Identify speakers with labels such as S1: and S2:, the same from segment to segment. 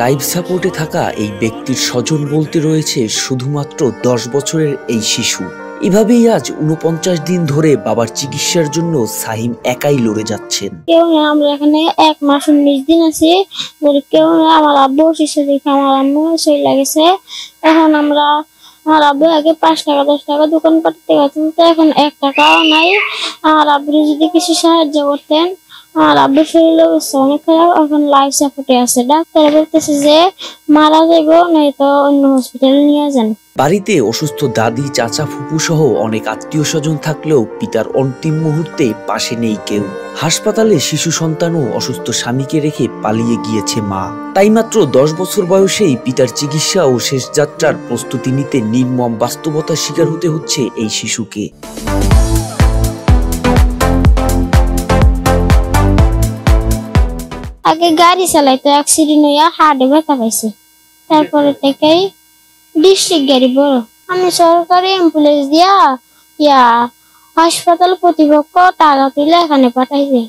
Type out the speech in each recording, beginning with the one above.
S1: Life সাপোর্টে থাকা এই ব্যক্তির স্বজন বলতে রয়েছে শুধুমাত্র 10 বছরের এই শিশু। এভাবেই আজ 49 দিন ধরে বাবার চিকিৎসার জন্য সাহিম একাই লড়ে যাচ্ছেন।
S2: কেউ না, আমরা এখানে 1 মাস 19 দিন আছি। কেউ না, আমার আব্বু অসুস্থ দেখে আমার আম্মু চলে গেছে। এখন আমার আব্বু আগে 5 টাকা 10 টাকা দোকান পাঠাতে গেছেন, তো এখন 1 টাকাও নাই। আমার আব্বু যদি কিছু সাহায্য করতেন। আমার আব্বুর শরীর অবস্থা অনেক খারাপ, এখন লাইফ সাপোর্টে আছে। ডাক্তার বলতেছে যে মারা যাইব, নয়তো অন্য হসপিটালে নিয়ে যান।
S1: বাড়িতে অসুস্থ দাদি, চাচা, ফুপু সহ অনেক আত্মীয় স্বজন থাকলেও পিতার অন্তিম মুহূর্তে পাশে নেই কেউ। হাসপাতালে শিশু সন্তান ও অসুস্থ স্বামীকে রেখে পালিয়ে গিয়েছে মা। তাই মাত্র 10 বছর বয়সেই পিতার চিকিৎসা ও শেষ যাত্রার প্রস্তুতি নিতে নির্মম বাস্তবতার শিকার হতে হচ্ছে এই শিশুকে।
S2: আগে গাড়ি চালাইতো, অ্যাক্সিডেন্ট হইয়া হার্টে ব্যথা পাইছে। তারপরে থেকেই ডিস্ট্রিক্ট গাড়ি বড়, আমি সরকারি অ্যাম্বুলেন্স দিয়া হাসপাতাল কর্তৃপক্ষ টাকা তুলে এখানে পাঠাইছে।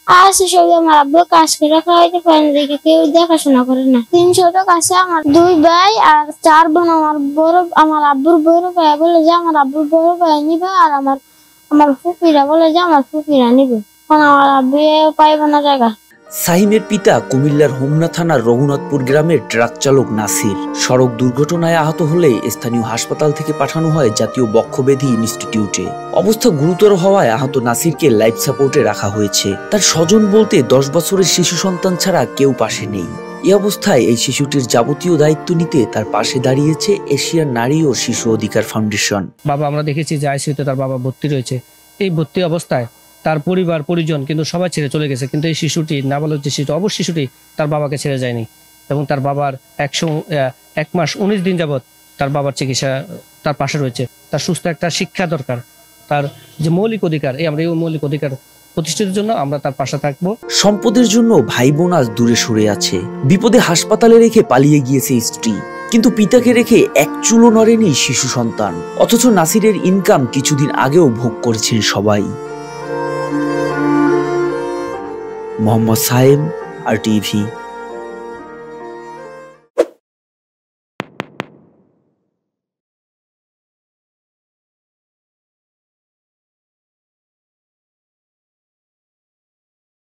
S2: আছে সব আমার আব্বু কাজ করে খাওয়াইতে পারেন, দেখে কেউ দেখাশোনা করে না। 300 টাকা আছে। আমার 2 ভাই আর 4 বোন। আমার আব্বুর বড় ভাই বলে যে আমার আব্বুর বড় ভাই নিবে, আর আমার ফুপিরা বলে যে আমার ফুপিরা নিবে। এখন আমার আব্বু পাইবে না জায়গা।
S1: সাহিমের পিতা কুমিল্লার হোমনা থানার রঘুনাথপুর গ্রামের ট্রাক চালক নাসির সড়ক দুর্ঘটনায় আহত হলে স্থানীয় হাসপাতাল থেকে পাঠানো হয় জাতীয় বক্ষব্যাধি ইনস্টিটিউটে। অবস্থা গুরুতর হওয়ায় আহত নাসিরকে লাইফ সাপোর্টে রাখা হয়েছে। তার স্বজন বলতে 10 বছরের শিশু সন্তান ছাড়া কেউ পাশে নেই। এই অবস্থায় এই শিশুটির যাবতীয় দায়িত্ব নিতে তার পাশে দাঁড়িয়েছে এশিয়ার নারী ও শিশু অধিকার ফাউন্ডেশন।
S3: বাবা, আমরা দেখেছি যে আইসিইউতে তার বাবা ভর্তি রয়েছে। এই ভর্তি অবস্থায় তার পরিবার পরিজন কিন্তু সবাই ছেড়ে চলে গেছে, কিন্তু এই শিশুটি, নাবালক যে শিশু, অবশ্য শিশুটি তার বাবাকে ছেড়ে যায়নি। এবং তার বাবার 1 মাস 19 দিন যাবৎ তার বাবার চিকিৎসা তার পাশে রয়েছে। তার সুস্থ একটা শিক্ষা দরকার, তার যে মৌলিক অধিকার, আমরা এই মৌলিক অধিকার প্রতিষ্ঠিতের জন্য আমরা তার পাশে থাকবো।
S1: সম্পদের জন্য ভাই বোন আজ দূরে সরে আছে। বিপদে হাসপাতালে রেখে পালিয়ে গিয়েছে স্ত্রী, কিন্তু পিতাকে রেখে এক চুলো নড়েনি শিশু সন্তান। অথচ নাসিরের ইনকাম কিছুদিন আগেও ভোগ করেছেন সবাই। মোহাম্মদ সাইম, RTV।